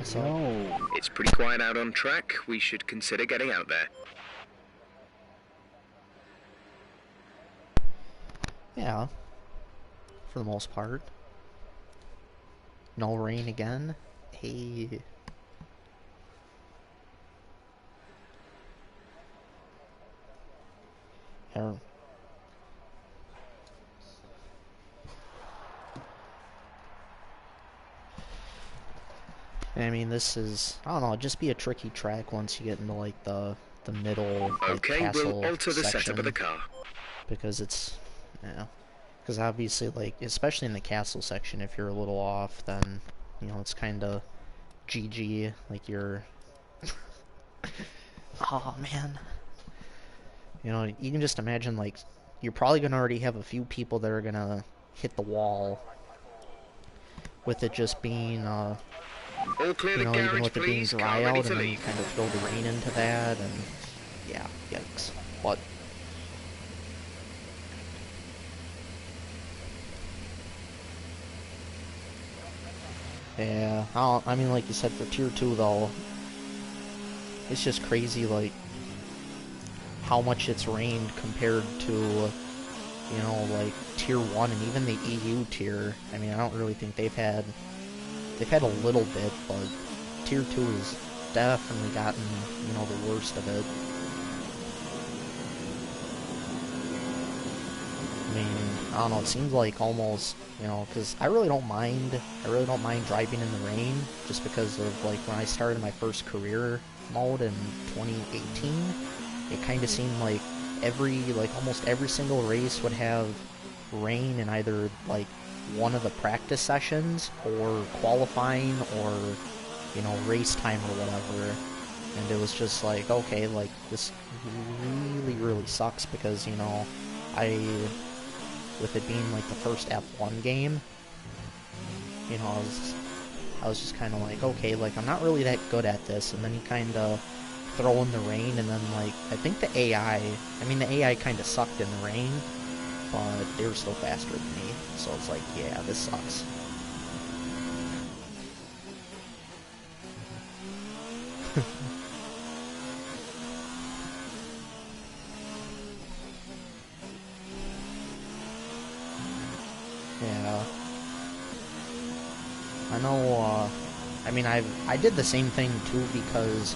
So, It's pretty quiet out on track. We should consider getting out there. yeah, for the most part. No rain again. Hey. I mean, this is, I don't know, it'd just be a tricky track once you get into, like, the middle, like, Okay, we'll castle alter the setup of the section. car. Because it's, yeah. Because obviously, like, especially in the castle section, if you're a little off, then, you know, it's kind of GG. Like, you're... oh, man. You know, you can just imagine, like, you're probably going to already have a few people that are going to hit the wall with it just being, All clear you the know, even garage, with it being please. Car dry ready out, to and then you leave. kind of throw the rain into that, and yeah, yikes. But yeah, I mean, like you said, for Tier 2, though, it's just crazy, like, how much it's rained compared to, you know, like, Tier 1 and even the EU tier. I mean, I don't really think they've had a little bit, but Tier 2 has definitely gotten, you know, the worst of it. I mean, I don't know, it seems like almost, you know, because I really don't mind driving in the rain, just because of, like, when I started my first career mode in 2018, it kind of seemed like almost every single race would have rain in either, like, one of the practice sessions, or qualifying, or, you know, race time or whatever. And it was just like, okay, like, this really, really sucks, because, you know, I with it being like the first F1 game, you know, I was just kind of like, okay, like, I'm not really that good at this, and then you kind of throw in the rain, and then, like, I think the AI kind of sucked in the rain, but they were still faster than me, so it's like, yeah, this sucks. Yeah, I know, I mean, I did the same thing too, because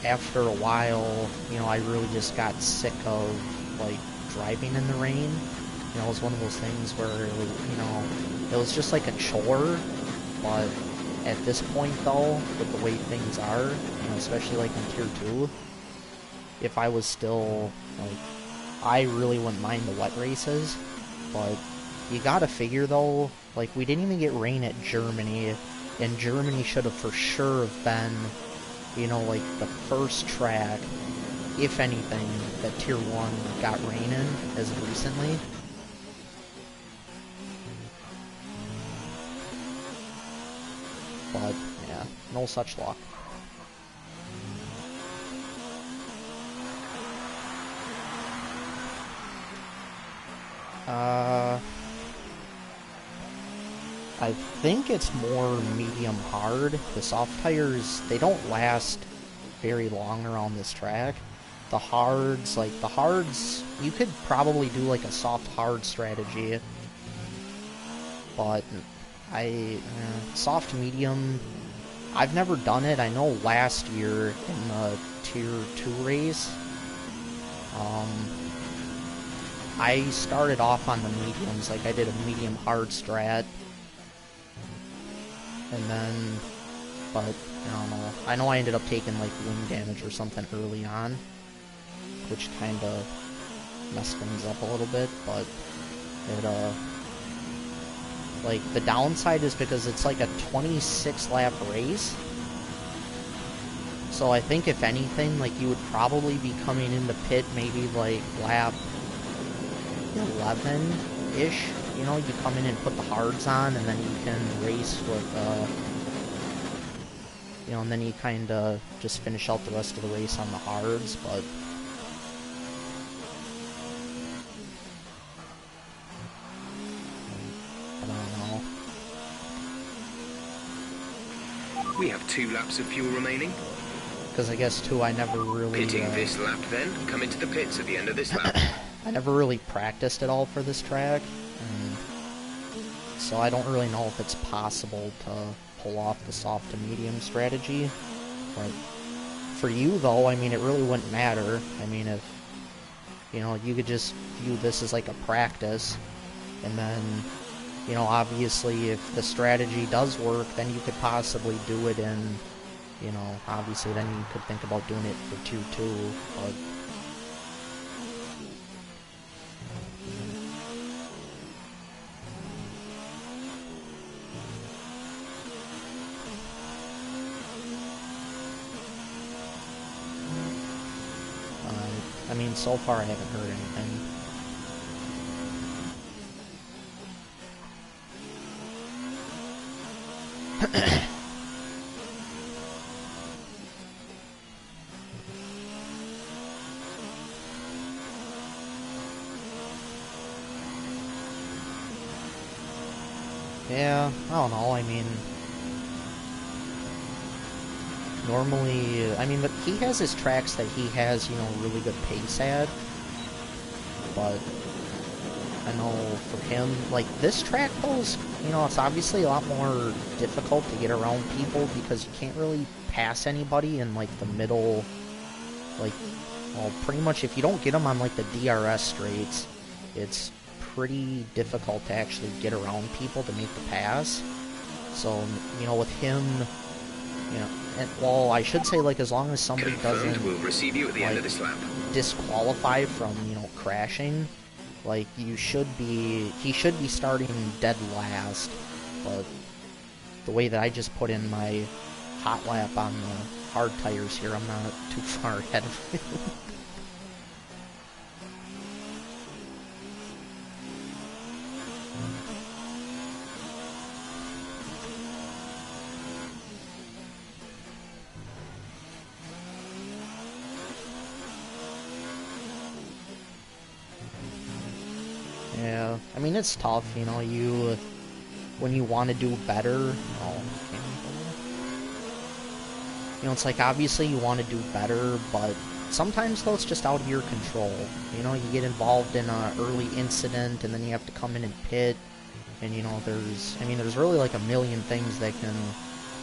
after a while, you know, I really just got sick of, like, driving in the rain. You know, it was one of those things where, you know, it was just like a chore, but at this point, though, with the way things are, you know, especially like in Tier 2, if I was still, like, I really wouldn't mind the wet races, but you gotta figure, though, like, we didn't even get rain at Germany, and Germany should have for sure have been, you know, like, the first track, if anything, that Tier 1 got rain in as of recently. But, yeah, no such luck. Uh, I think it's more medium hard. The soft tires, they don't last very long around this track. The hards, you could probably do like a soft hard strategy, but soft medium, I've never done it. I know last year in the Tier 2 race, um, I started off on the mediums, like I did a medium hard strat, and then, but, I don't know. I know I ended up taking like wing damage or something early on, which kind of messed things up a little bit, but it, like, the downside is because it's like a 26 lap race, so I think if anything, like, you would probably be coming into pit maybe like lap 11-ish. You know, you come in and put the hards on, and then you can race with, you know, and then you kind of just finish out the rest of the race on the hards, but I don't know. We have 2 laps of fuel remaining. Because I guess, too, I never really... Pitting this lap then. Come into the pits at the end of this lap. I never really practiced at all for this track. And so I don't really know if it's possible to pull off the soft to medium strategy. But for you, though, I mean, it really wouldn't matter. I mean, if, you know, you could just view this as like a practice. And then, you know, obviously, if the strategy does work, then you could possibly do it in, you know, obviously, then you could think about doing it for 2-2, but... I mean, so far I haven't heard anything. Yeah, I don't know, I mean... Normally, I mean, but he has his tracks that he has, you know, really good pace at. But I know for him, like, this track, though, is, you know, it's obviously a lot more difficult to get around people because you can't really pass anybody in, like, the middle, like, well, pretty much if you don't get them on, like, the DRS straights, it's pretty difficult to actually get around people to make the pass. So, you know, with him... You know, and, well, I should say, like, as long as somebody doesn't, we'll receive you at the end of this lap. Disqualify from, you know, crashing, like, he should be starting dead last, but the way that I just put in my hot lap on the hard tires here, I'm not too far ahead of him. Yeah, I mean, it's tough, you know, when you want to do better, you know, it's like, obviously you want to do better, but sometimes, though, it's just out of your control. You know, you get involved in an early incident, and then you have to come in and pit, and, you know, there's really, like, a million things that can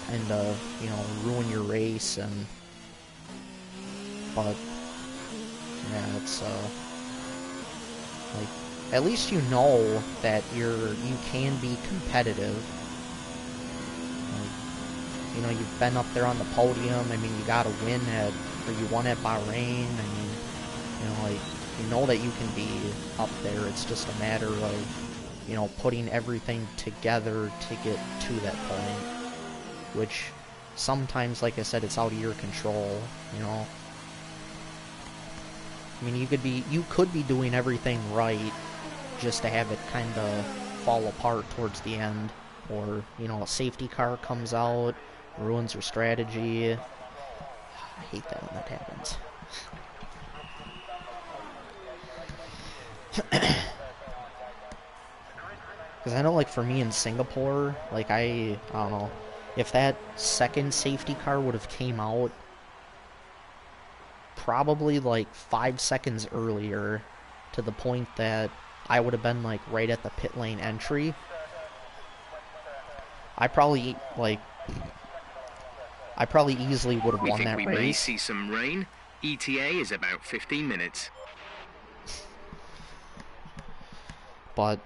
kind of, you know, ruin your race, and, but, yeah, it's, like, at least you know that you can be competitive. Like, you know, you've been up there on the podium. I mean, you got to win or you won at Bahrain. I mean, you know, like, you know that you can be up there. It's just a matter of, you know, putting everything together to get to that point. Which sometimes, like I said, it's out of your control, you know. I mean, you could be doing everything right, just to have it kind of fall apart towards the end, or, you know, a safety car comes out, ruins your strategy. I hate that when that happens. Because I know, like, for me in Singapore, like, I don't know, if that second safety car would have came out probably, like, 5 seconds earlier, to the point that I would have been, like, right at the pit lane entry, I probably easily would have won that race. We may see some rain. ETA is about 15 minutes. But,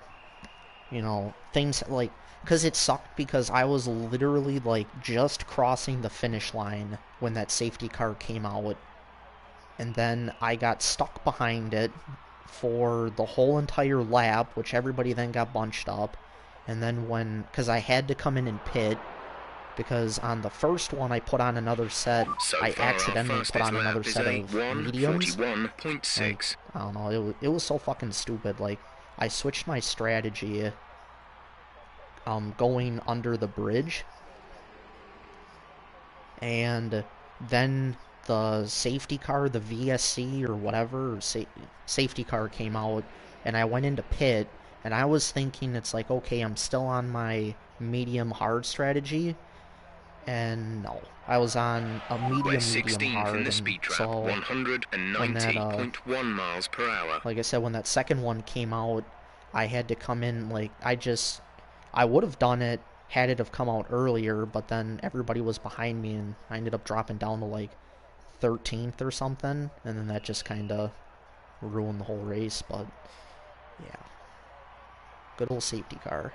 you know, things, like, because it sucked because I was literally, like, just crossing the finish line when that safety car came out, and then I got stuck behind it for the whole entire lap, which everybody then got bunched up. And then because I had to come in and pit, because on the first one I put on another set, I accidentally put on another set of mediums. 41.6. I don't know, it was so fucking stupid. Like, I switched my strategy going under the bridge, and then the safety car, the VSC or whatever, safety car came out, and I went into pit, and I was thinking, it's like, okay, I'm still on my medium hard strategy, And no, I was on a We're medium 16th in hard, the and speed trap, so when that, 190.1 miles per hour. like I said, when that second one came out, I had to come in, like, I would have done it had it have come out earlier, but then everybody was behind me, and I ended up dropping down to, like, 13th or something, and then that just kind of ruined the whole race, but, yeah. Good old safety car.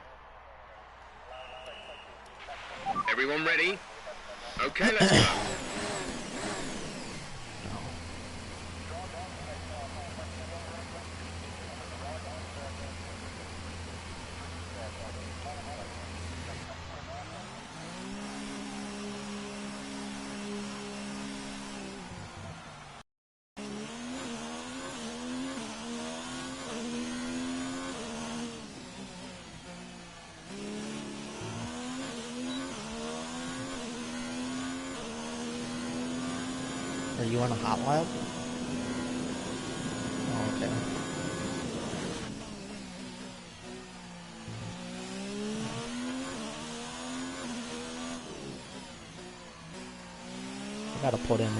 Everyone ready? Okay, let's go. Are you on a hot lap? Oh, okay. I gotta put in a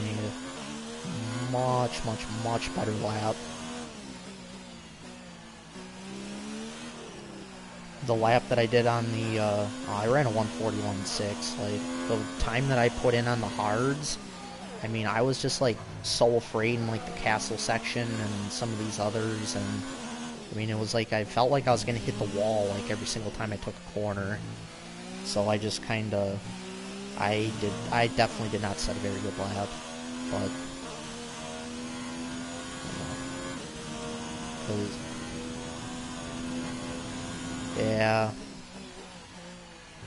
much better lap. The lap that I did on the, I ran a 141.6. Like, the time that I put in on the hards, I mean, I was just, like, so afraid in, like, the castle section and some of these others, and, I mean, it was like, I felt like I was gonna hit the wall, like, every single time I took a corner. So I just kinda, I definitely did not set a very good lap, but, because, yeah,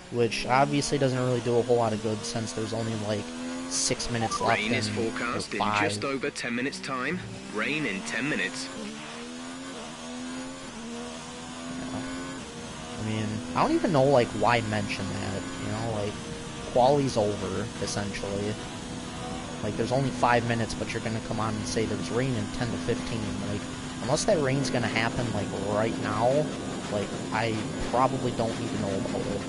which obviously doesn't really do a whole lot of good since there's only, like, 6 minutes left Rain is or forecast in 5. just over 10 minutes time. Rain in 10 minutes. I mean, I don't even know, like, why mention that, you know, like, quali's over, essentially. Like, there's only 5 minutes, but you're gonna come on and say there's rain in 10 to 15. Like, unless that rain's gonna happen, like, right now, like, I probably don't even know about it.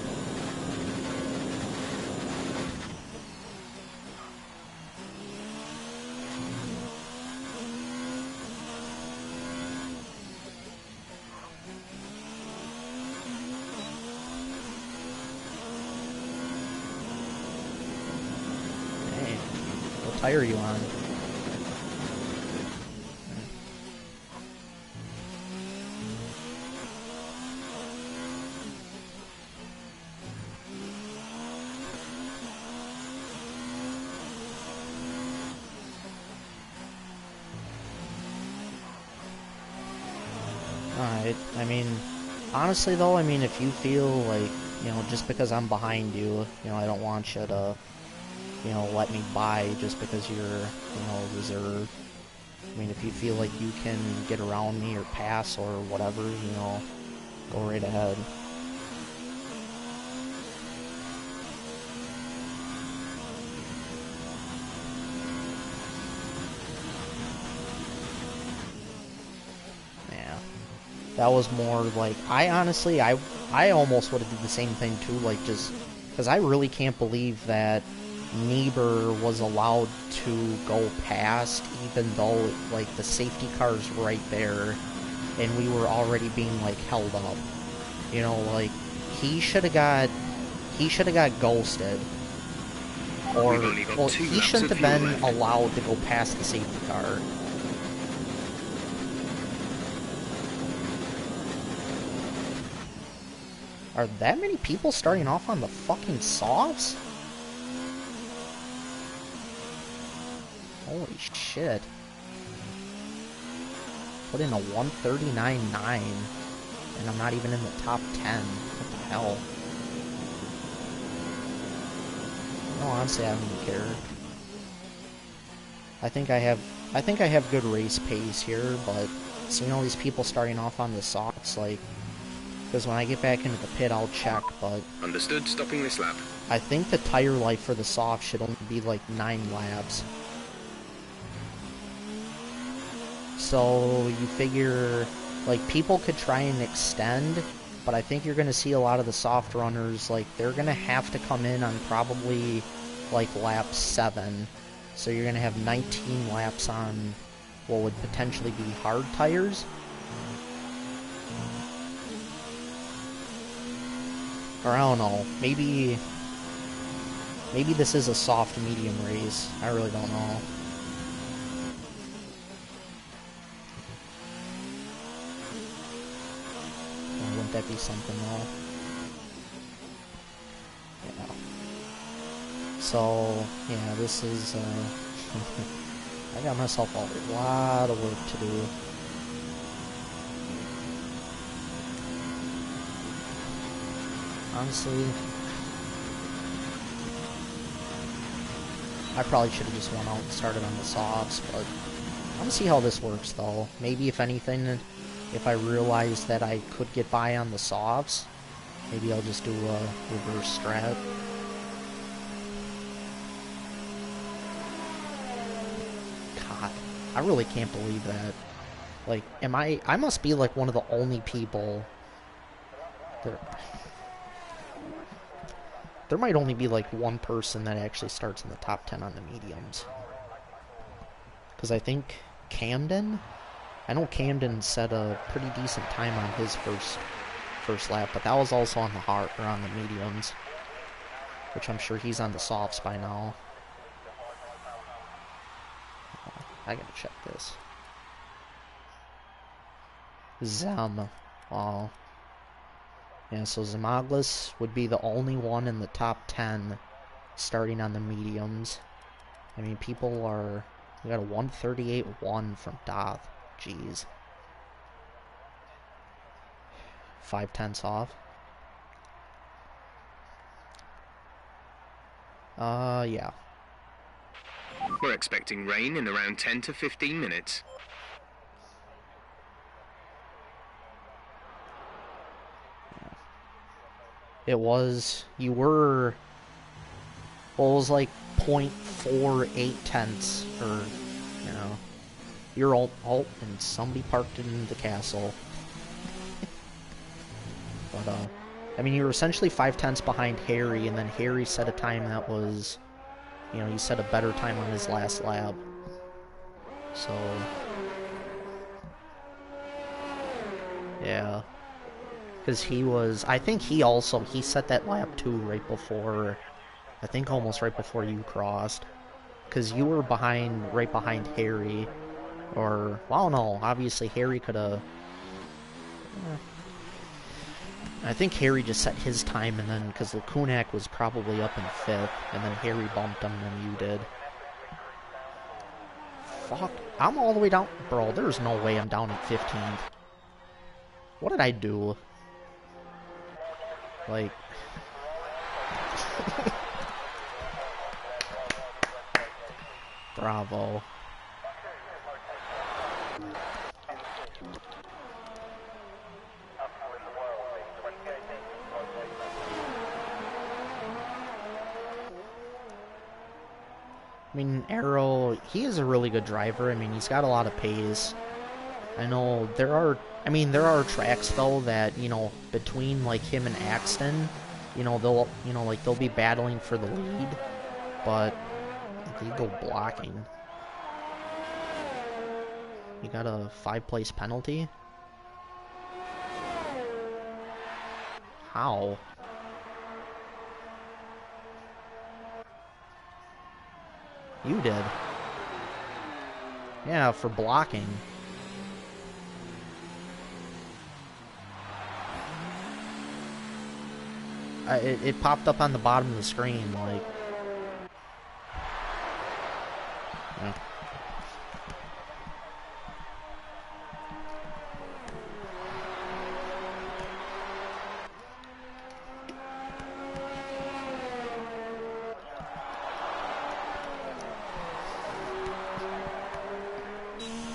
Hey, what tire are you on? Alright, I mean, honestly though, I mean, if you feel like, you know, just because I'm behind you, you know, I don't want you to, you know, let me by just because you're, you know, reserved. I mean, if you feel like you can get around me or pass or whatever, you know, go right ahead. Yeah. That was more like, I honestly, I almost would have did the same thing too, like, just, because I really can't believe that Niebuhr was allowed to go past, even though, like, the safety car's right there, and we were already being, like, held up. You know, like, he should have got, ghosted. Or, We've only got well, 2 he laps shouldn't of have fuel been left. allowed to go past the safety car. Are that many people starting off on the fucking softs? Holy shit. Put in a 139.9, and I'm not even in the top 10. What the hell? No, honestly, I don't even care. I think I have good race pace here, but seeing all these people starting off on the softs, like, because when I get back into the pit, I'll check, but Understood, stopping this lap. I think the tire life for the soft should only be like 9 laps. So you figure, like, people could try and extend, but I think you're going to see a lot of the soft runners, like, they're going to have to come in on probably, like, lap 7. So you're going to have 19 laps on what would potentially be hard tires. Or I don't know, maybe this is a soft medium race. I really don't know. Wouldn't that be something though? Yeah. So, yeah, this is, I got myself a lot of work to do. Honestly, I probably should have just went out and started on the softs, but I'm gonna see how this works though. Maybe if anything, if I realize that I could get by on the softs, maybe I'll just do a reverse strat. God, I really can't believe that. Like, I must be like one of the only people there might only be like one person that actually starts in the top 10 on the mediums. Because I think I know Camden set a pretty decent time on his first lap, but that was also on the hard or on the mediums, which I'm sure he's on the softs by now. I gotta check this. Zem. Wow. Yeah, so Zemaglis would be the only one in the top 10 starting on the mediums. I mean, we got a 138.1 from Doth. Jeez. 5/10 off. Yeah. We're expecting rain in around 10 to 15 minutes. It was, well, it was like 0.48 tenths, or, you know, your alt, and somebody parked in the castle. But, I mean, you were essentially 5 tenths behind Harry, and then Harry set a time that was, you know, he set a better time on his last lap. So, yeah. Because I think he set that lap too right before, I think almost right before you crossed. Because you were right behind Harry. Or, well, no, obviously Harry could have... I think Harry just set his time, and then, because Lakunak was probably up in 5th, and then Harry bumped him, and then you did. Fuck, I'm all the way down... Bro, there's no way I'm down at 15th. What did I do? Like... Bravo. I mean, Arrow, he is a really good driver. I mean, he's got a lot of pace. I know there are tracks though that, you know, between like him and Axton, you know, they'll be battling for the lead, but they go blocking. You got a 5-place penalty? How? You did. Yeah, for blocking. It popped up on the bottom of the screen, like... Yeah.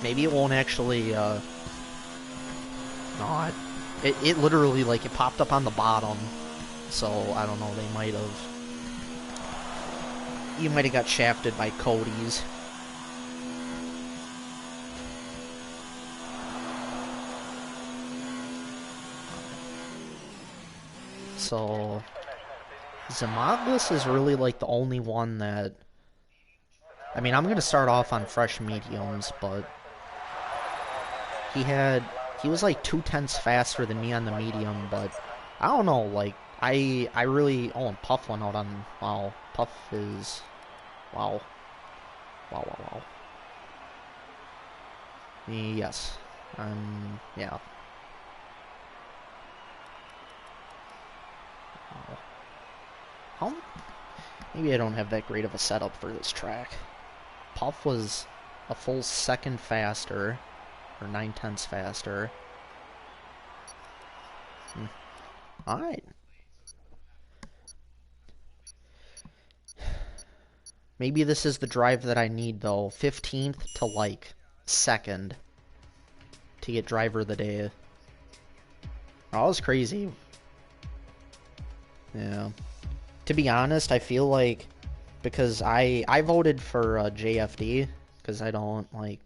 Maybe it won't actually, no, it literally, like, it popped up on the bottom, so, I don't know, you might have got shafted by Cody's. so Zimaglis is really like the only one that, I mean, I'm gonna start off on fresh mediums, but he was like 2/10 faster than me on the medium, but I don't know, like I really, oh, and Puff went out on, wow, Puff is, wow, wow. Yes, yeah. Wow. How, maybe I don't have that great of a setup for this track. Puff was a full second faster, or 9/10 faster. Alright. Maybe this is the drive that I need, though. 15th to, like, 2nd to get driver of the day. Oh, that was crazy. Yeah. To be honest, I feel like, because I voted for JFD, because I don't, like,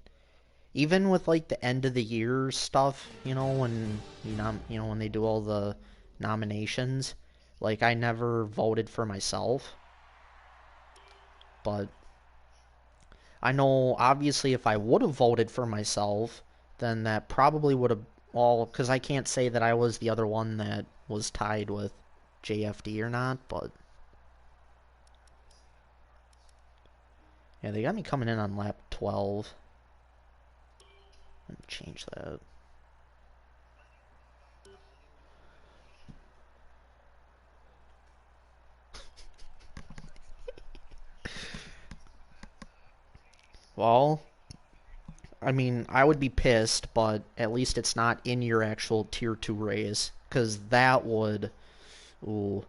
even with, like, the end of the year stuff, you know, when, when they do all the nominations, like, I never voted for myself. But I know, obviously, if I would have voted for myself, then that probably would have, well, because I can't say that I was the other one that was tied with JFD or not, but yeah, they got me coming in on lap 12. Let me change that. Well, I mean, I would be pissed, but at least it's not in your actual Tier 2 race, because that would, ooh.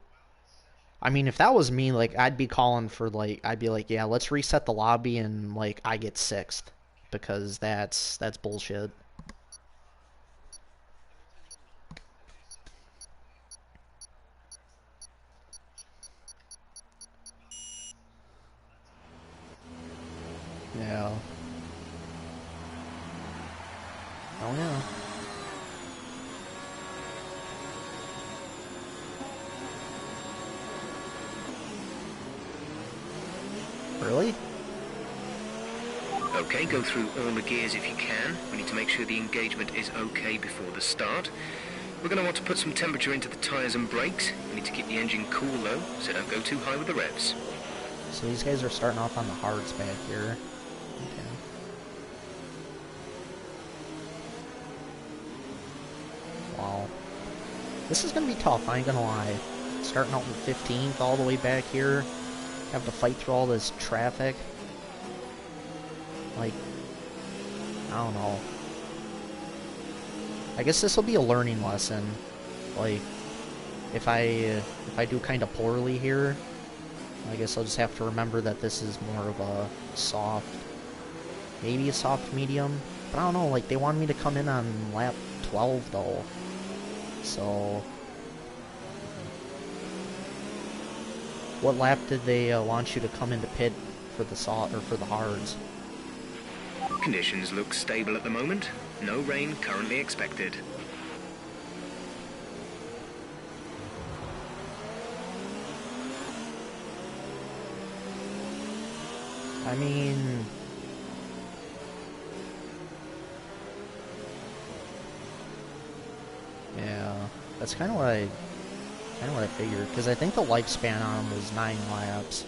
I mean, if that was me, like, I'd be calling for, like, I'd be like, yeah, let's reset the lobby and, like, I get 6th, because that's bullshit. Yeah. Oh, yeah. Really? Okay, go through all the gears if you can. We need to make sure the engagement is okay before the start. We're going to want to put some temperature into the tyres and brakes. We need to keep the engine cool though, so don't go too high with the revs. So these guys are starting off on the hards back here. Okay. Wow. This is going to be tough, I ain't gonna lie. Starting out in 15th all the way back here. Have to fight through all this traffic. Like, I don't know. I guess this will be a learning lesson. Like, if I do kind of poorly here, I guess I'll just have to remember that this is more of a soft, maybe a soft medium. But I don't know, like, they wanted me to come in on lap 12, though. So, what lap did they want you to come into pit for the for the hards? Conditions look stable at the moment. No rain currently expected. I mean, yeah, that's kind of what I figured, because I think the lifespan on them was 9 laps.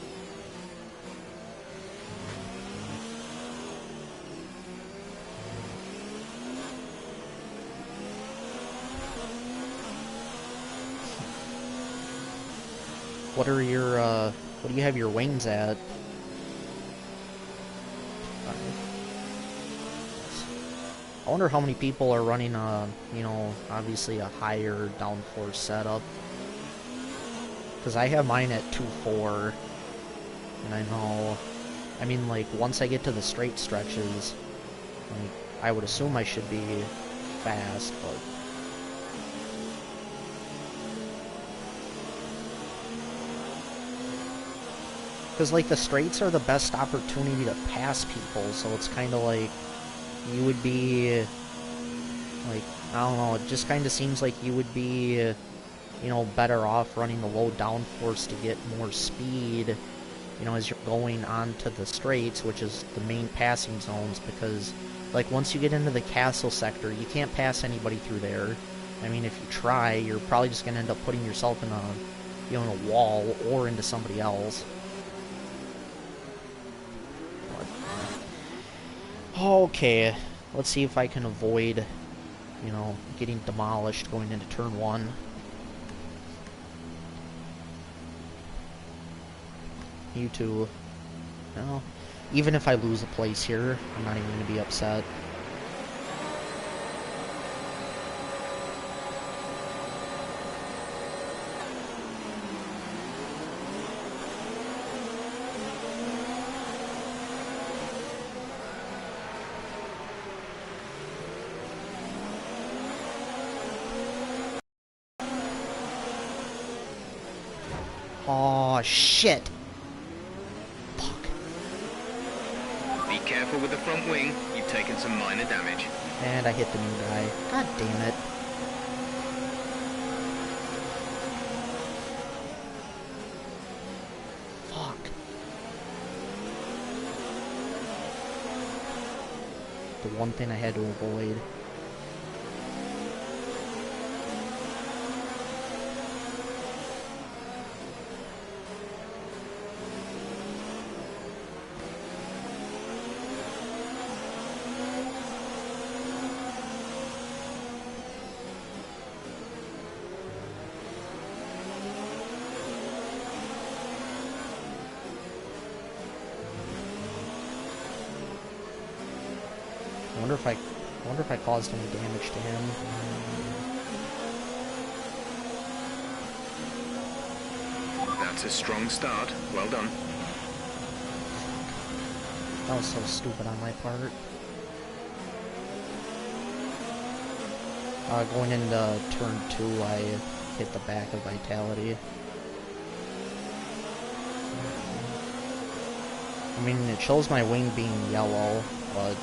What are your, what do you have your wings at? I wonder how many people are running you know, obviously a higher downforce setup. Because I have mine at 2.4, and I know, I mean, like, once I get to the straight stretches, like, I would assume I should be fast, but because, like, the straights are the best opportunity to pass people, so it's kind of like you would be, like, I don't know, it just kind of seems like you would be you know, better off running the low downforce to get more speed, you know, as you're going onto the straights, which is the main passing zones, because, like, once you get into the castle sector, you can't pass anybody through there. I mean, if you try, you're probably just going to end up putting yourself in a, you know, in a wall or into somebody else. Okay, let's see if I can avoid, you know, getting demolished going into turn 1. You two. Well, even if I lose a place here, I'm not even going to be upset. Oh shit! Fuck. Be careful with the front wing. You've taken some minor damage. And I hit the new guy. God damn it. Fuck. The one thing I had to avoid. I wonder if I caused any damage to him. That's a strong start. Well done. That was so stupid on my part. Going into turn 2, I hit the back of Vitality. I mean, it shows my wing being yellow, but...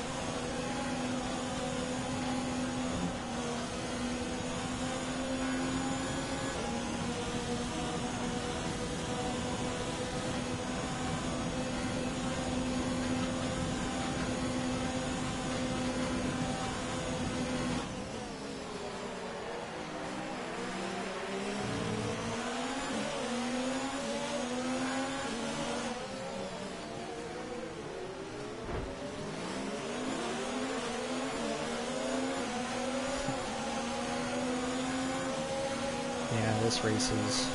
yeah, this race is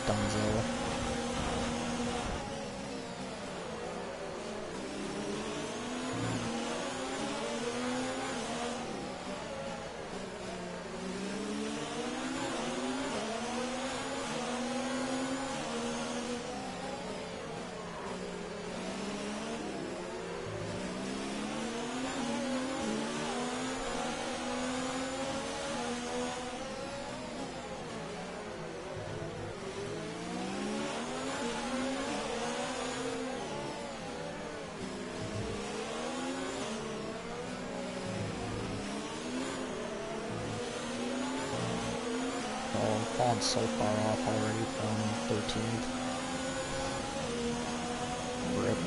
dunzo. Oh, I'm falling so far off already from 13th. Rip.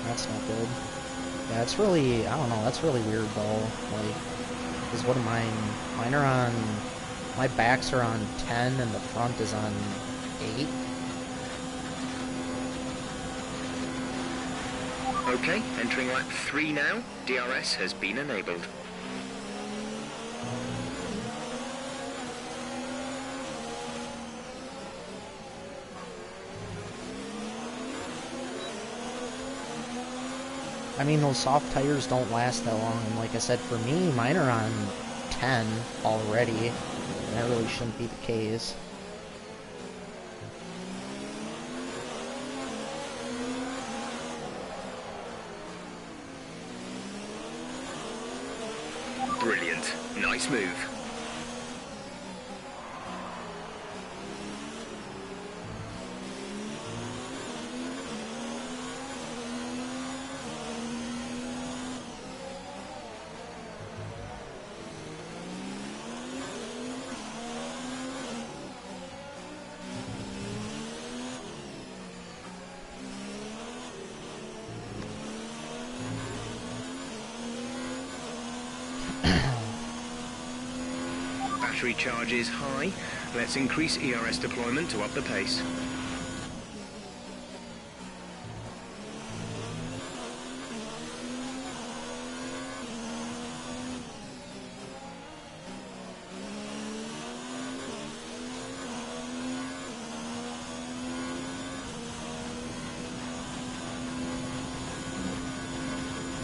That's not good. Yeah, it's really, I don't know, that's really weird though. Like, because what am mine are on, my backs are on 10 and the front is on 8. Okay, entering lap 3 now. DRS has been enabled. I mean, those soft tires don't last that long, and like I said, for me, mine are on 10 already, and that really shouldn't be the case. Brilliant. Nice move. Battery charge is high. Let's increase ERS deployment to up the pace.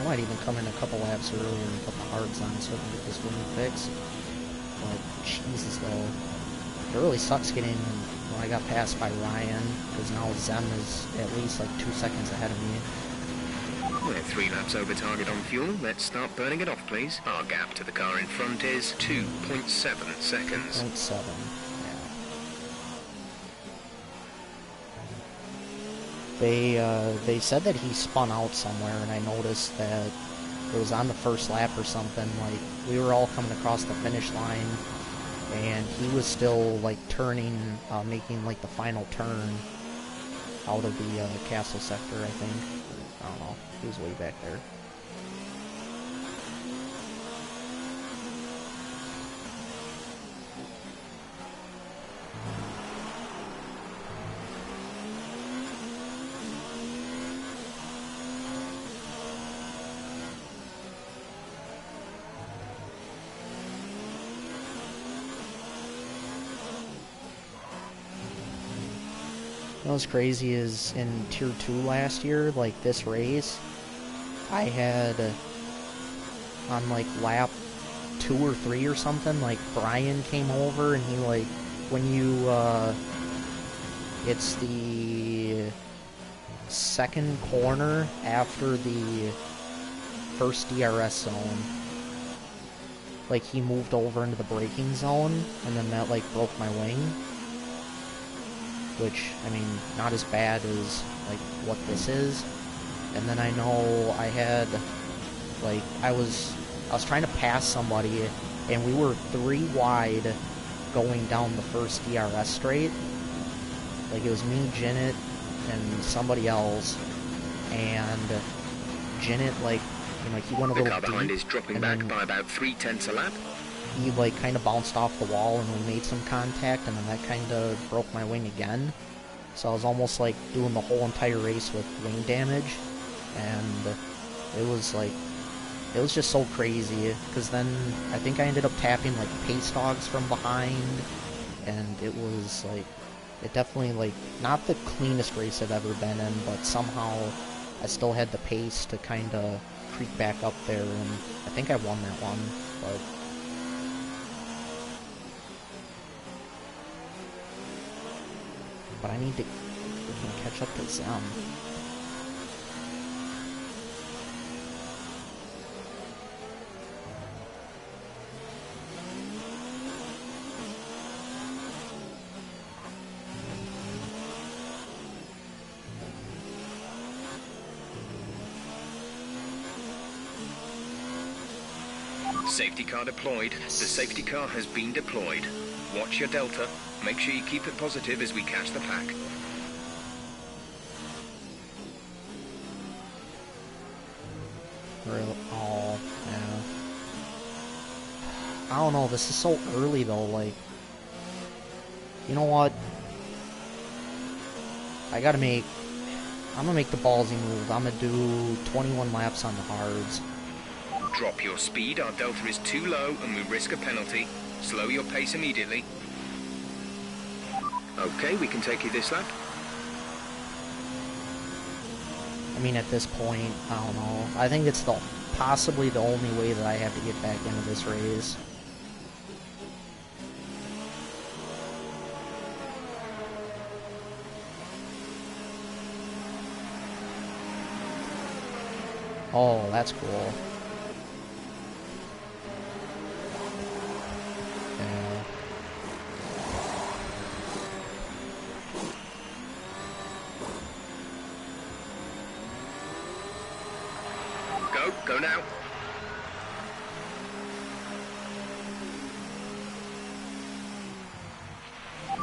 I might even come in a couple laps earlier and put the hards on so I can get this wing fixed. But Jesus, though, it really sucks getting when I got passed by Ryan, because now Zem is at least like 2 seconds ahead of me. We're 3 laps over target on fuel. Let's start burning it off, please. Our gap to the car in front is 2.7 seconds. 2.7, yeah. They said that he spun out somewhere, and I noticed that it was on the first lap or something. Like, we were all coming across the finish line, and he was still like turning, making like the final turn out of the castle sector, I think. I don't know. He was way back there. What's crazy is in Tier 2 last year, like this race, I had on like lap 2 or 3 or something, like Brian came over and he like, when you, it's the second corner after the first DRS zone, like he moved over into the braking zone and then that like broke my wing. Which, I mean, not as bad as, like, what this is. And then I know I had, like, I was trying to pass somebody, and we were 3 wide going down the first DRS straight. Like, it was me, Jinnit, and somebody else. And Jinnit, like, you know, he went a little deep. The car behind is dropping back by about 3/10 a lap. He like kind of bounced off the wall and we made some contact, and then that kind of broke my wing again. So I was almost like doing the whole entire race with wing damage, and it was like, it was just so crazy, because then I think I ended up tapping like pace dogs from behind, and it was like, it definitely like, not the cleanest race I've ever been in, but somehow I still had the pace to kind of creep back up there, and I think I won that one, but I need to catch up to Zem. Safety car deployed. Yes. The safety car has been deployed. Watch your delta. Make sure you keep it positive as we catch the pack. Oh, yeah. I don't know, this is so early though, like, you know what? I'm gonna make the ballsy move. I'm gonna do 21 laps on the hards. Drop your speed, our delta is too low and we risk a penalty. Slow your pace immediately. Okay, we can take you this lap. I mean, at this point, I don't know. I think it's possibly the only way that I have to get back into this race. Oh, that's cool. now.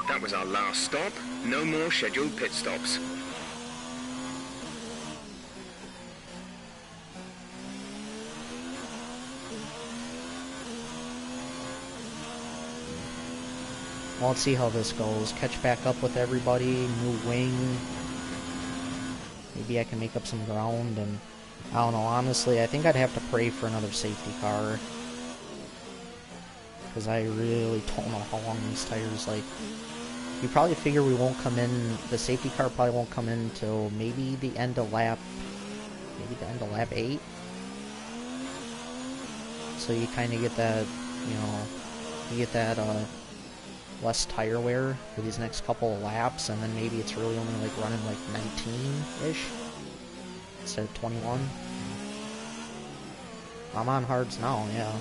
That was our last stop. No more scheduled pit stops. Well, let's see how this goes. Catch back up with everybody, new wing. Maybe I can make up some ground, and I don't know, honestly, I think I'd have to pray for another safety car. Because I really don't know how long these tires, like, you probably figure we won't come in, the safety car probably won't come in until maybe the end of lap 8. So you kind of get that, you know, you get that, less tire wear for these next couple of laps, and then maybe it's really only like running like 19-ish instead of 21. I'm on hards now, yeah.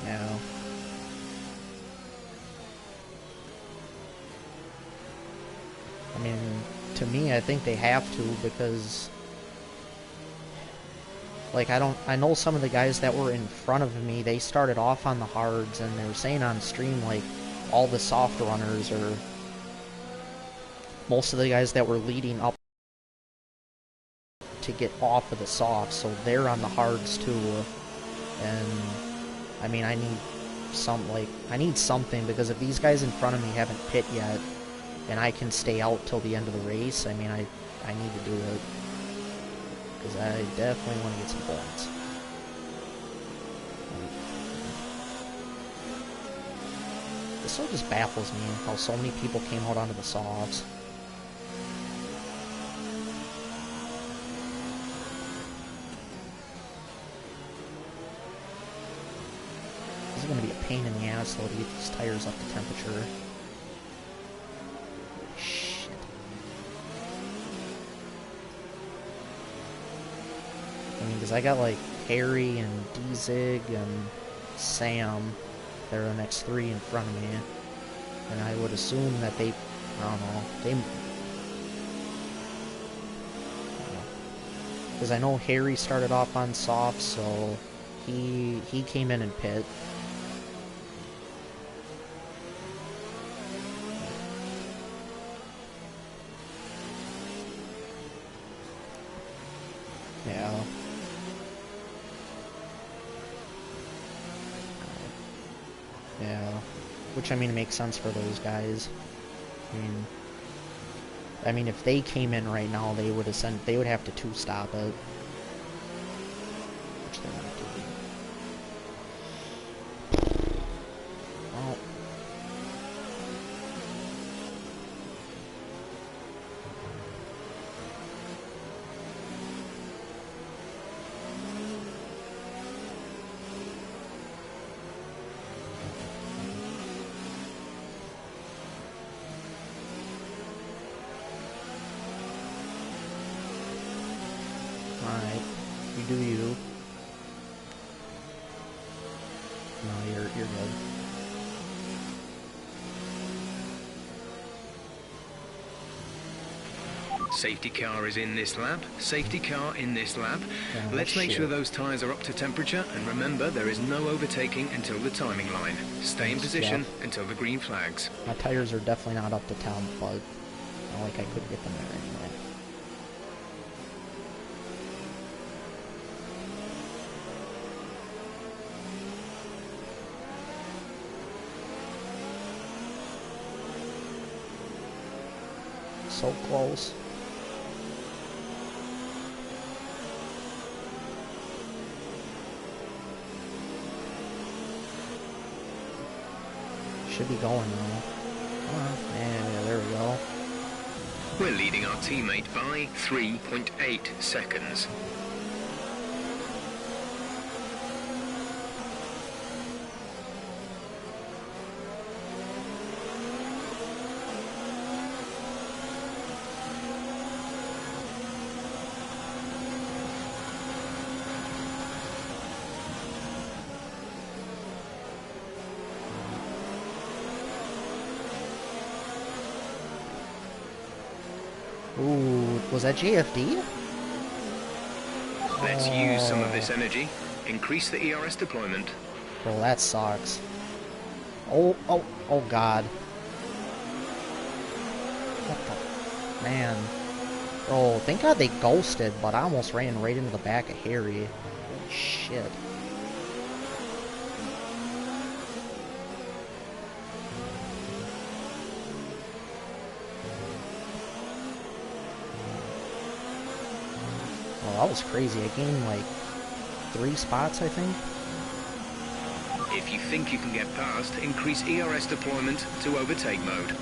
Yeah. I mean, to me, I think they have to, because, like, I know some of the guys that were in front of me, they started off on the hards, and they were saying on stream, like, all the soft runners, or most of the guys that were leading up to get off of the soft, so they're on the hards too. And I mean, I need something, because if these guys in front of me haven't pit yet, and I can stay out till the end of the race, I mean, I need to do it, because I definitely want to get some points. This still just baffles me, how so many people came out onto the softs. This is going to be a pain in the ass, though, to get these tires up to temperature. Shit. I mean, because I got, like, Harry and D-Zig and Sam. They're the next 3 in front of me. And I would assume that they, I don't know, because I know Harry started off on soft, so he came in and pit. Yeah. Yeah. Which, I mean, makes sense for those guys. I mean, if they came in right now, they would have to 2-stop it. Which they're not doing. Well. Alright, you do you. No, you're good. Safety car is in this lap. Safety car in this lap. Yeah, Let's make sure those tyres are up to temperature, and remember, there is no overtaking until the timing line. Stay in position until the green flags. My tires are definitely not up to temp, but not like I couldn't get them there anyway. So close. Should be going now. Yeah, there we go. We're leading our teammate by 3.8 seconds. Ooh, was that JFD? Let's use some of this Oh, energy. Increase the ERS deployment. bro, that sucks. Oh, God. What the... Man. Bro, thank God they ghosted, but I almost ran right into the back of Harry. Holy shit. Well, that was crazy. I gained like 3 spots, I think. If you think you can get past, increase ERS deployment to overtake mode.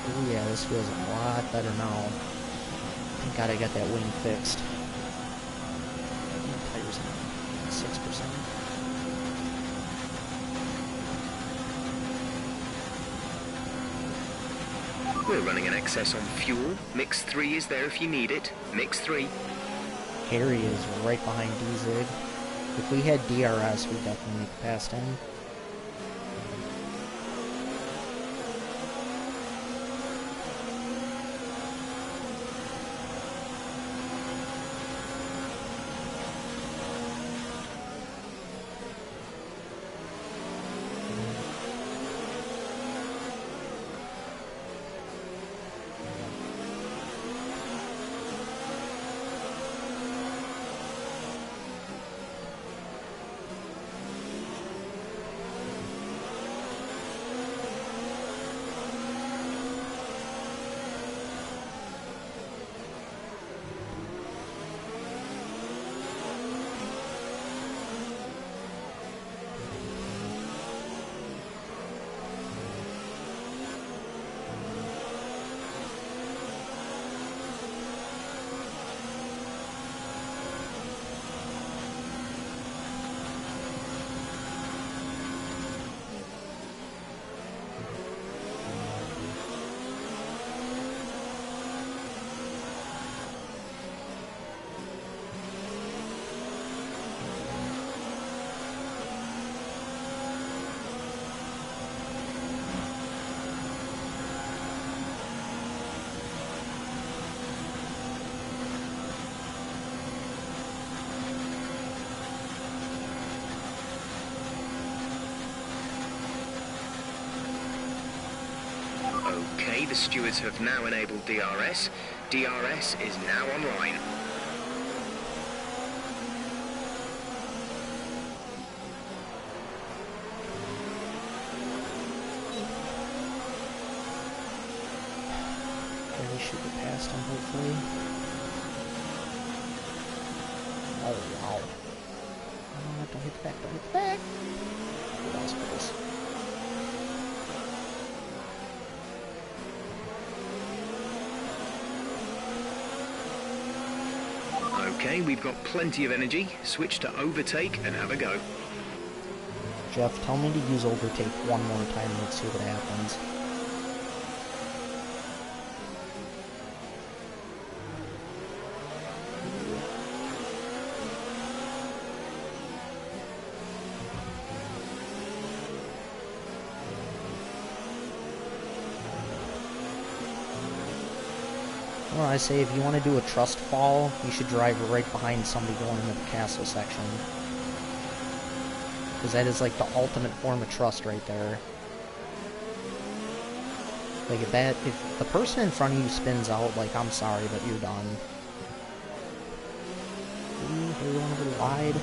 Oh yeah, this feels a lot better now. Thank God I got that wing fixed. Tires 6%. We're running an excess on fuel. Mix 3 is there if you need it. Mix 3. Harry is right behind DZig. If we had DRS, we'd definitely make it past him. Okay, the stewards have now enabled DRS. DRS is now online. Okay, we should get past him, hopefully. Oh, wow. Don't hit the back, don't hit the back! Oh, that was close. Okay, we've got plenty of energy. Switch to overtake and have a go. Jeff, tell me to use overtake one more time and let's see what happens. Well, I say if you want to do a trust fall, you should drive right behind somebody going into the castle section. Because that is like the ultimate form of trust right there. Like if the person in front of you spins out, like I'm sorry, but you're done. Ooh, here we want to go wide.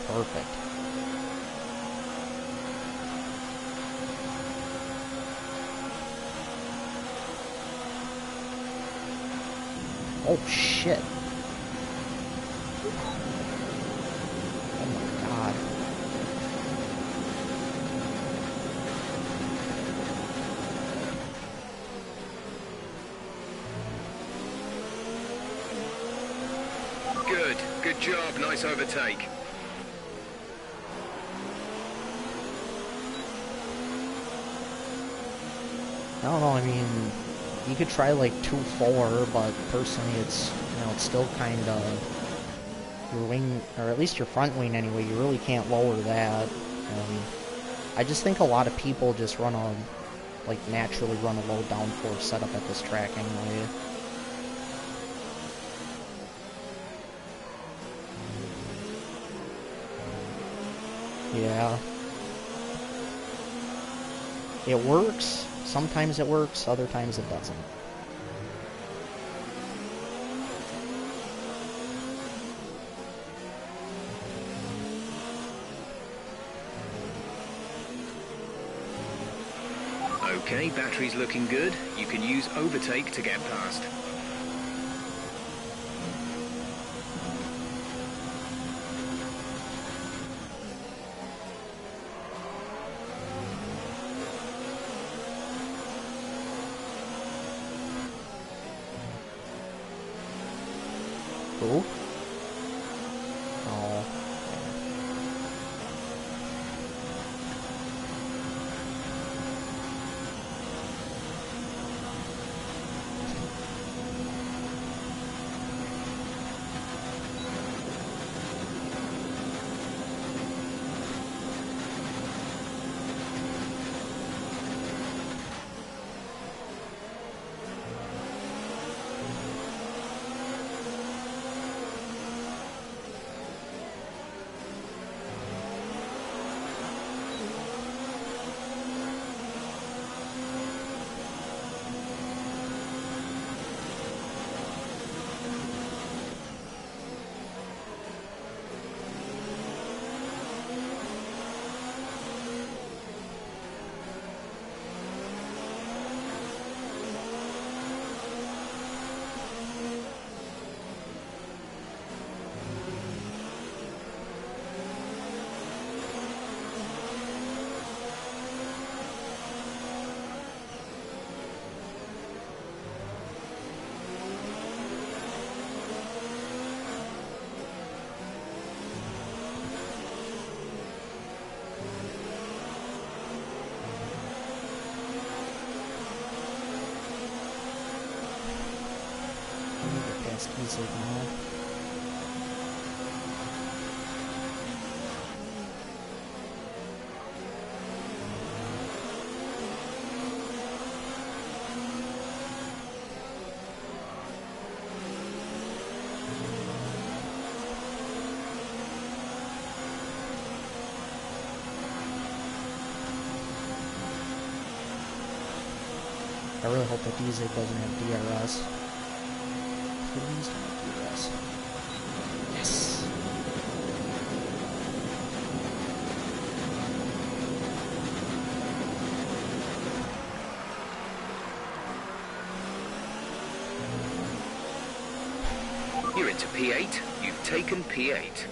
Perfect. Oh shit. Oh my god. Good. Good job. Nice overtake. I don't know, I mean, you could try like 2.4, but personally it's, you know, it's still kind of, your wing, or at least your front wing anyway, you really can't lower that. I just think a lot of people just run a, like, naturally run a low downforce setup at this track anyway. Yeah. It works. Sometimes it works, other times it doesn't. Okay, battery's looking good. You can use overtake to get past. Who? Oh. Past easily now. I really hope that Diesel doesn't have DRS. Please don't have DRS. Yes! You're into P8. You've taken P8.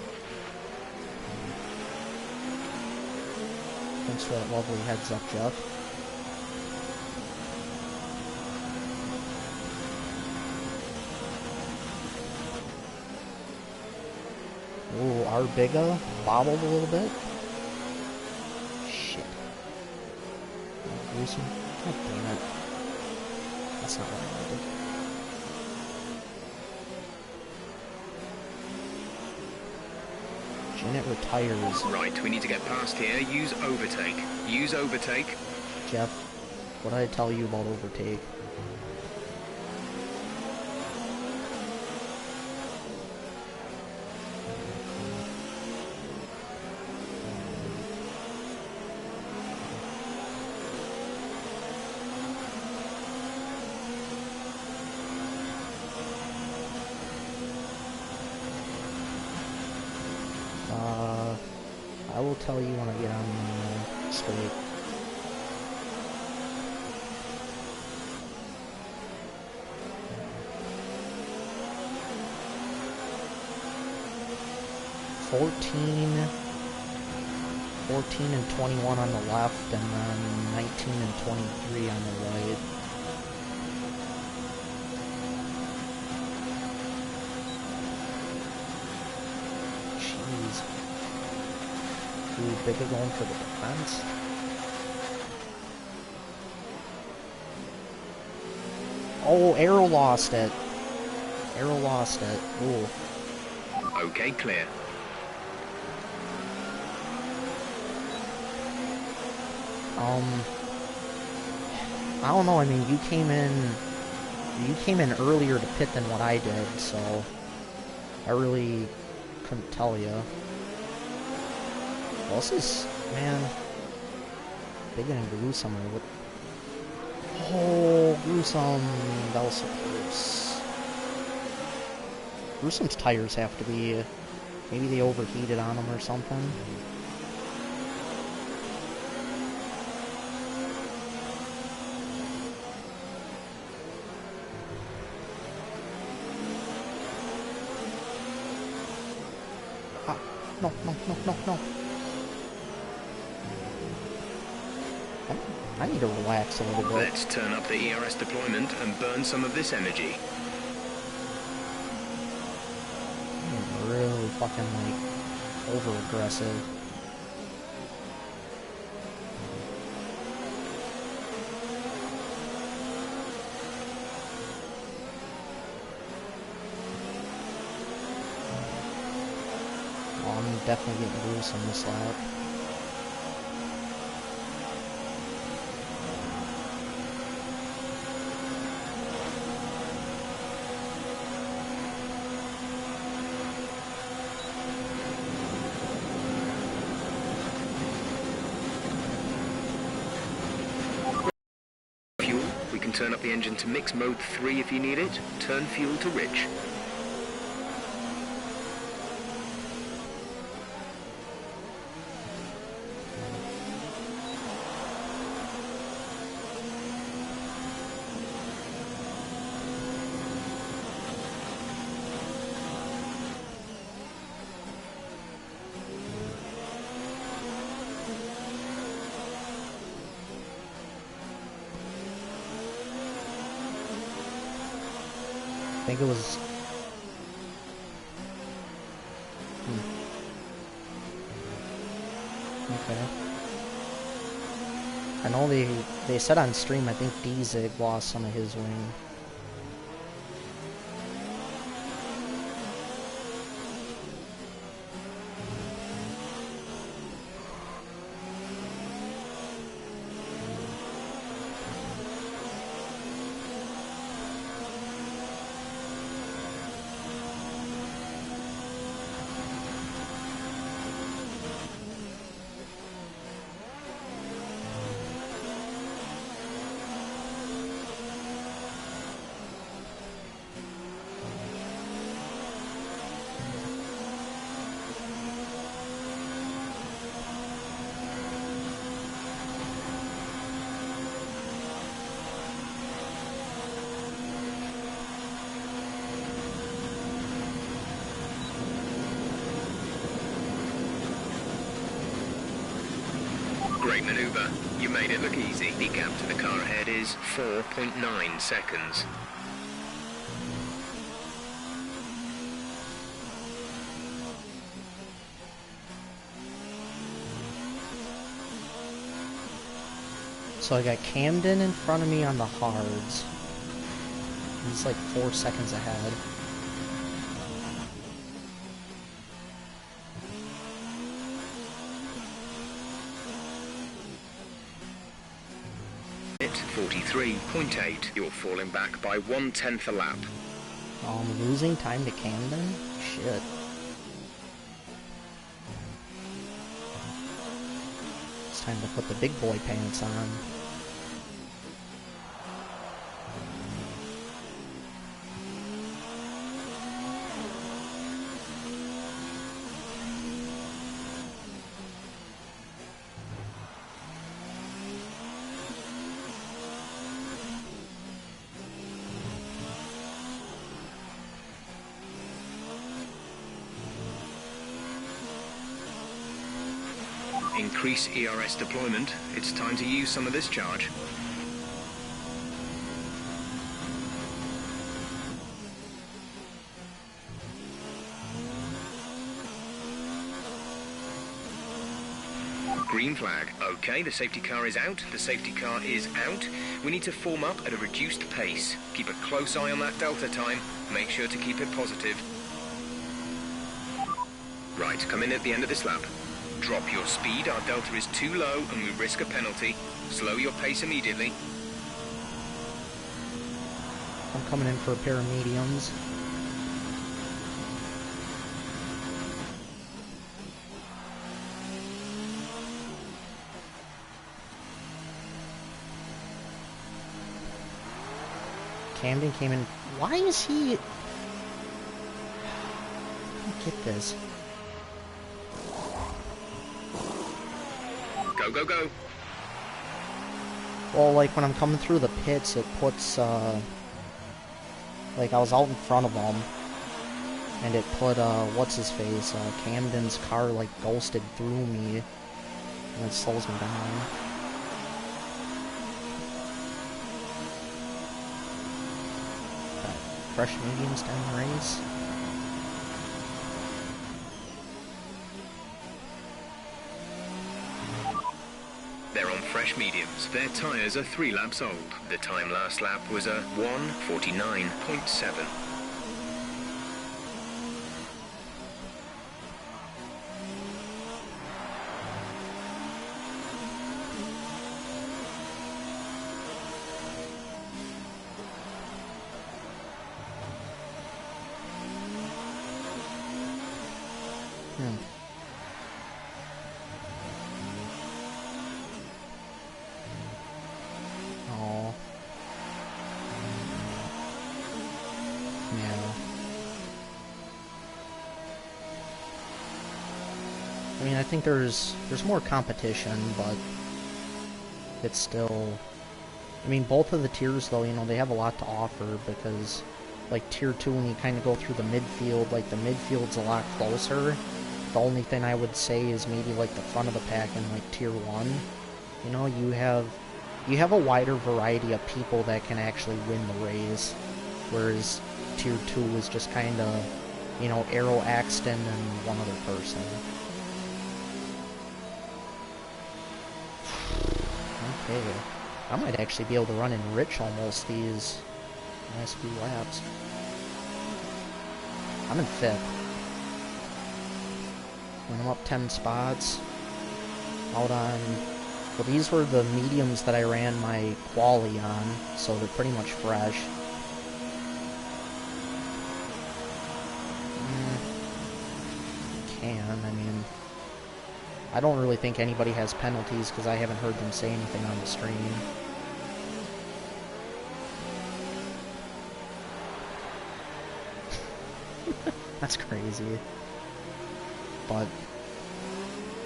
Thanks for that lovely heads up, Jeff. Ooh, our Biga bobbled a little bit. Shit. Gruesome. God damn it. That's not what I wanted. Janet retires. Right, we need to get past here. Use overtake. Use overtake. Jeff, what did I tell you about overtake? I will tell you when I get on the straight. Fourteen and 21 on the left, and then 19 and 23 on the right. Jeez. Ooh, Bigga going for the defense. Oh, arrow lost it. Arrow lost it. Ooh. Okay, clear. I don't know, I mean, you came in earlier to pit than what I did, so I really couldn't tell you. Well, this is, man, big and gruesome. Oh, gruesome. That was so close. Gruesome's tires have to be, maybe they overheated on them or something. No, no, no, no, no. I need to relax a little bit. Let's turn up the ERS deployment and burn some of this energy. I'm really fucking, like, over-aggressive. I'm definitely getting gruesome this lap. Fuel, we can turn up the engine to mix mode 3 if you need it. Turn fuel to rich. I think it was... Okay. I know they said on stream, I think D-Zig lost some of his wing. Great maneuver. You made it look easy. The gap to the car ahead is 4.9 seconds. So I got Camden in front of me on the hards. He's like 4 seconds ahead. At 43.8, you're falling back by 1/10 a lap. Oh, I'm losing time to Camden? Shit. It's time to put the big boy pants on. Increase ERS deployment. It's time to use some of this charge. green flag. Okay, the safety car is out. The safety car is out. We need to form up at a reduced pace. Keep a close eye on that delta time. Make sure to keep it positive. Right, come in at the end of this lap. Drop your speed. Our delta is too low and we risk a penalty. Slow your pace immediately. I'm coming in for a pair of mediums. Camden came in. Why is he... I don't get this. Go, go, go. Well, like, when I'm coming through the pits, it puts, like, I was out in front of them, and it put, what's-his-face, Camden's car, like, ghosted through me, and it slows me down. Fresh mediums down the race. They're on fresh mediums. Their tyres are 3 laps old. The time last lap was a 1:49.7. Oh. Yeah. I mean, I think there's more competition, but it's still... I mean, both of the tiers, though, you know, they have a lot to offer, because, like, Tier 2, when you kind of go through the midfield, like, the midfield's a lot closer. The only thing I would say is maybe, like, the front of the pack in, like, Tier 1. You know, you have a wider variety of people that can actually win the race, whereas Tier 2 is just kind of, you know, Arrow, Axton, and one other person. Okay. I might actually be able to run in Rich almost these last few laps. I'm in 5th. When I'm up 10 spots. Out on... Well, these were the mediums that I ran my quali on, so they're pretty much fresh. I mean... I don't really think anybody has penalties because I haven't heard them say anything on the stream. That's crazy. But...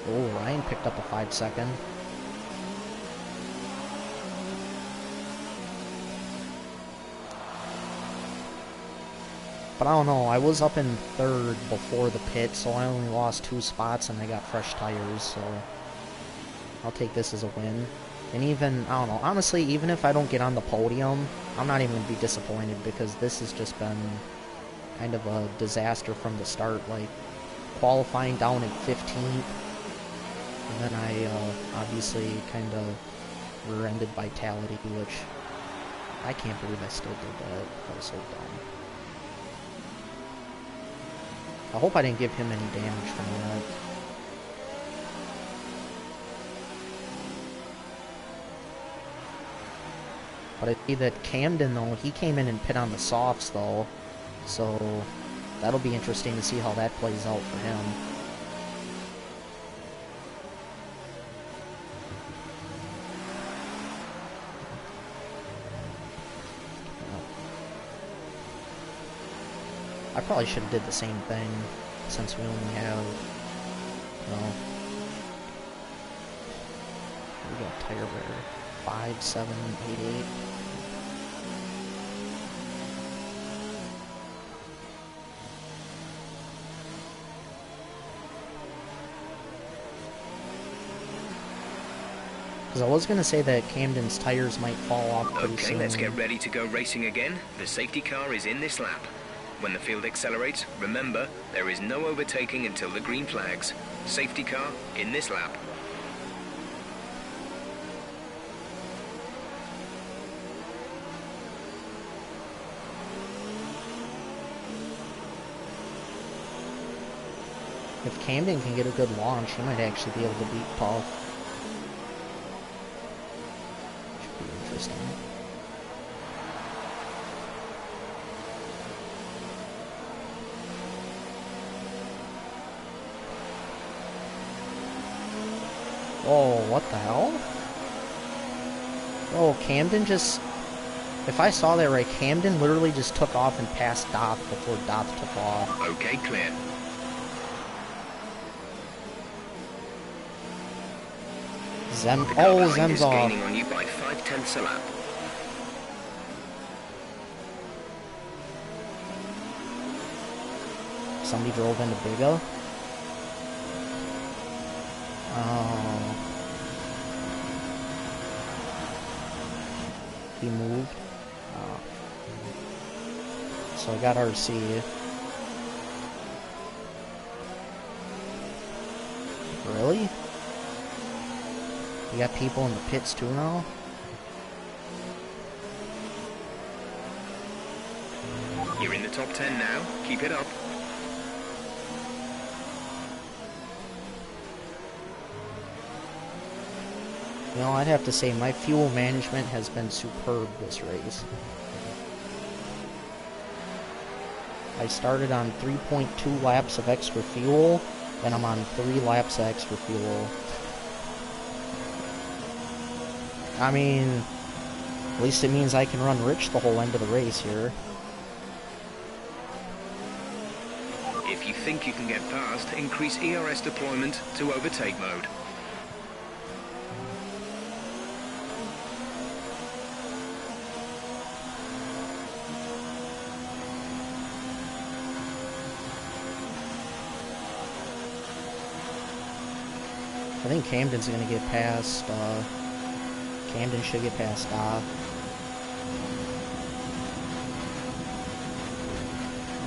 Oh, Ryan picked up a 5-second. But I don't know, I was up in 3rd before the pit, so I only lost 2 spots and I got fresh tires, so I'll take this as a win. And even, I don't know, honestly, even if I don't get on the podium, I'm not even going to be disappointed because this has just been kind of a disaster from the start, like qualifying down at 15th, and then I obviously kind of rear-ended Vitality, which I can't believe I still did that. That was so dumb. I hope I didn't give him any damage from that. But I see that Camden, though, he came in and pit on the softs, though. So that'll be interesting to see how that plays out for him. I probably should have did the same thing, since we only have, well, we got tire wear 5, 7, 8, 8. Because I was going to say that Camden's tires might fall off pretty soon. Okay, let's get ready to go racing again. The safety car is in this lap. When the field accelerates, remember, there is no overtaking until the green flags. Safety car in this lap. If Camden can get a good launch, he might actually be able to beat Puff. Should be interesting. Oh, what the hell? Oh, Camden just... If I saw that right, Camden literally just took off and passed Doth before Doth took off. Okay, clear. Zem's off. Gaining on you by 0.5 a lap. Somebody drove into Biga. Oh. He moved. Oh. So I got RC. Really? You got people in the pits too now? You're in the top 10 now. Keep it up. You know, I'd have to say my fuel management has been superb this race. I started on 3.2 laps of extra fuel, and I'm on 3 laps of extra fuel. I mean, at least it means I can run rich the whole end of the race here. If you think you can get past, increase ERS deployment to overtake mode. I think Camden's gonna get past, Camden should get past Doth.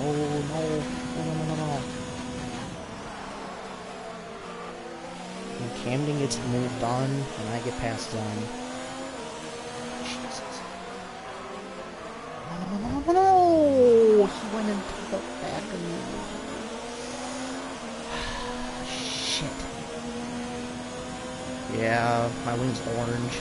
Oh no, no. When Camden gets the move done, and I get past them. Jesus. No! He went into the back of me. Shit. Yeah, my wing's orange.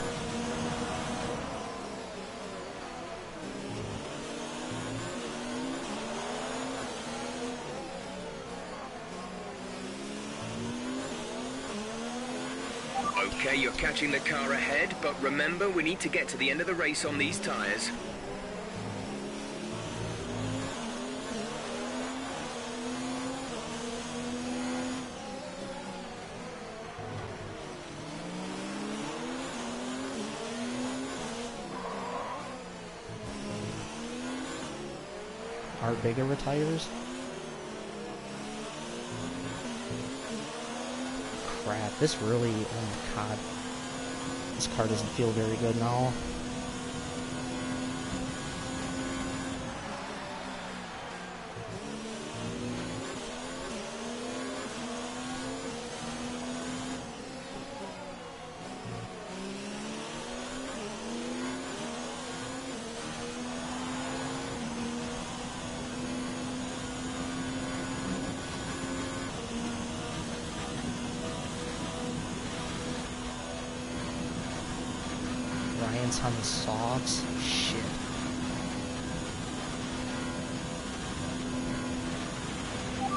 Okay, you're catching the car ahead, but remember, we need to get to the end of the race on these tyres. Are Bigger retires? Crap, this really, oh my god. This car doesn't feel very good now. Ryan's on the softs. Shit.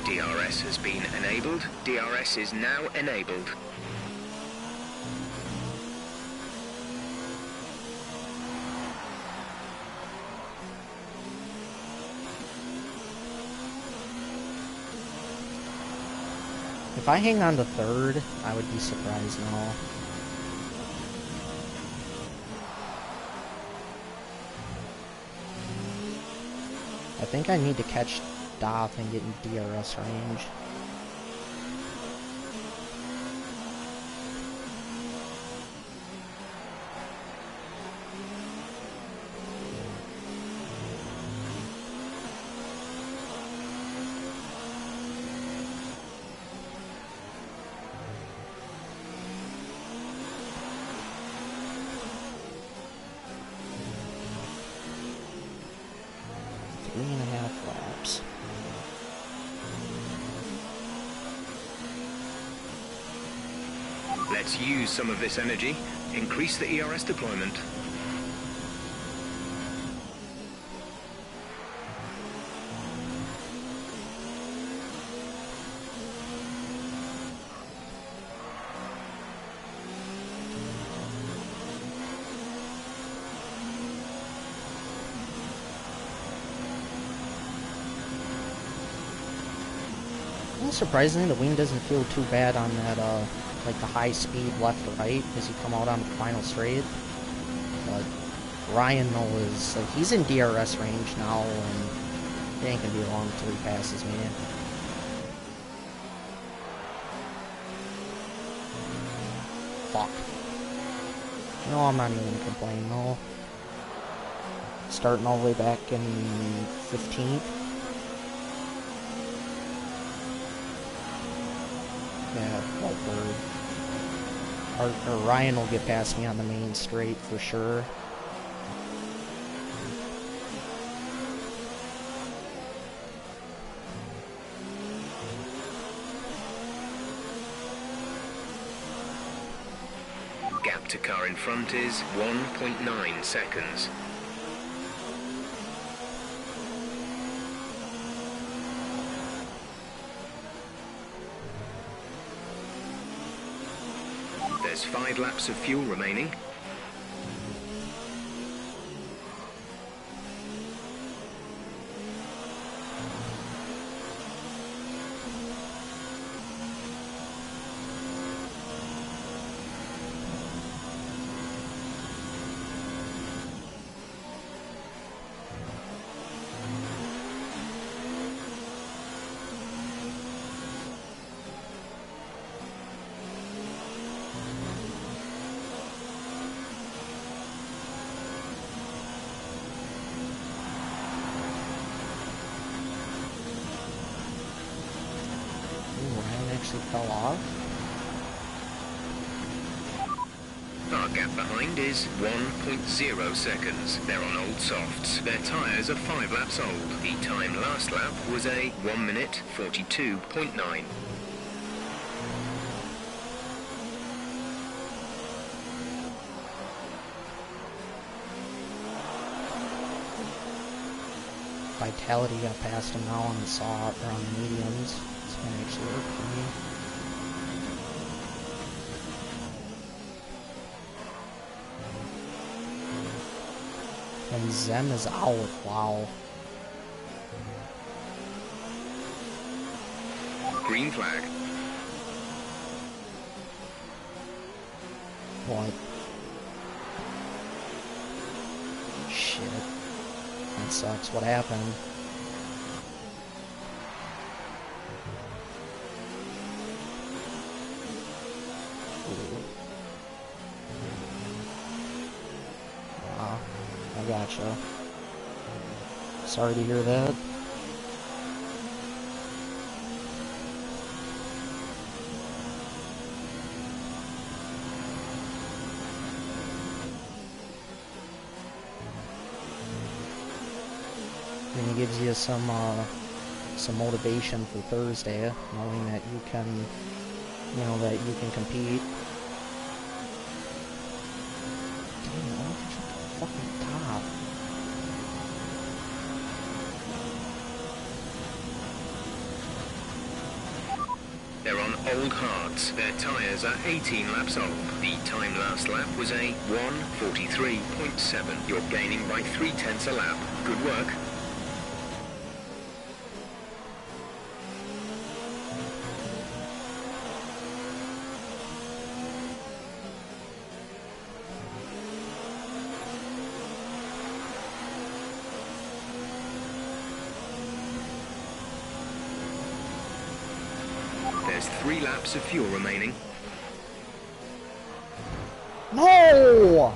DRS has been enabled. DRS is now enabled. If I hang on to third, I would be surprised now. I think I need to catch Doth and get in DRS range. Let's use some of this energy. Increase the ERS deployment. Well, surprisingly, the wing doesn't feel too bad on that, like the high speed left to right as you come out on the final straight. But Ryan, though, is, like, he's in DRS range now, and it ain't gonna be long until he passes me. Fuck. No, I'm not even gonna complain, though. Starting all the way back in 15th. Yeah, well, third. Or Ryan will get past me on the main straight for sure. Gap to car in front is 1.9 seconds. There's 5 laps of fuel remaining. Fell off. Our gap behind is 1.0 seconds. They're on old softs. Their tyres are 5 laps old. The time last lap was a 1 minute 42.9. Vitality got past him now on the soft or on the mediums. It's gonna actually work for me. And Zem is out. Wow. Green flag. What? Shit. That sucks. What happened? I gotcha. Sorry to hear that. And it gives you some motivation for Thursday, knowing that you can, you know, that you can compete. Damn, why don't you jump to the fucking top? They're on old hards. Their tyres are 18 laps old. The time last lap was a 1:43.7. You're gaining by 0.3 a lap. Good work. There's 3 laps of fuel remaining. No!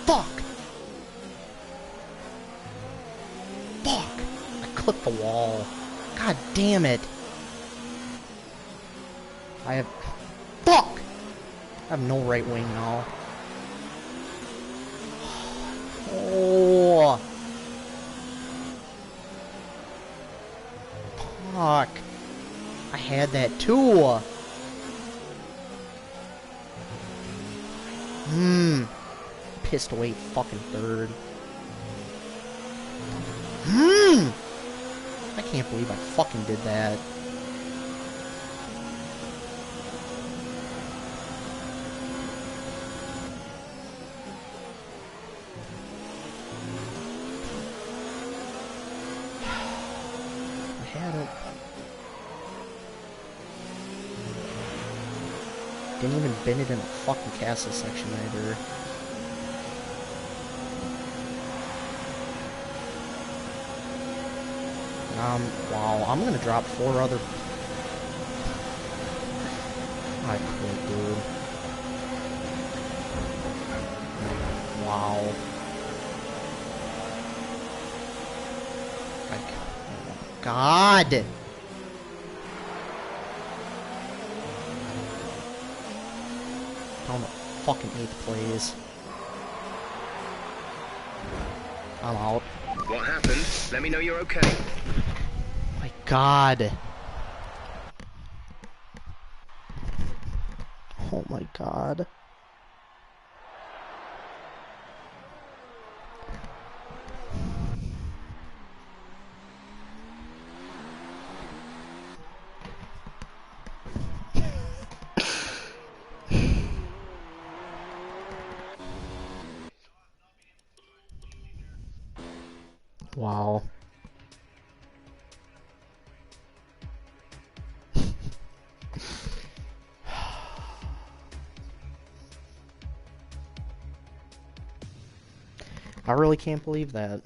Fuck! Fuck! I clipped the wall. God damn it! I have... Fuck! I have no right wing now. Oh! Fuck! I had that too! Pissed away fucking third. I can't believe I fucking did that. I had it. Didn't even bend it in the fucking castle section either. Wow, I'm gonna drop 4 other... I quit, dude. Wow. Oh, God! Down to fucking 8th place. I'm out. What happened? Let me know you're okay. My God. Oh my God. Wow. I really can't believe that.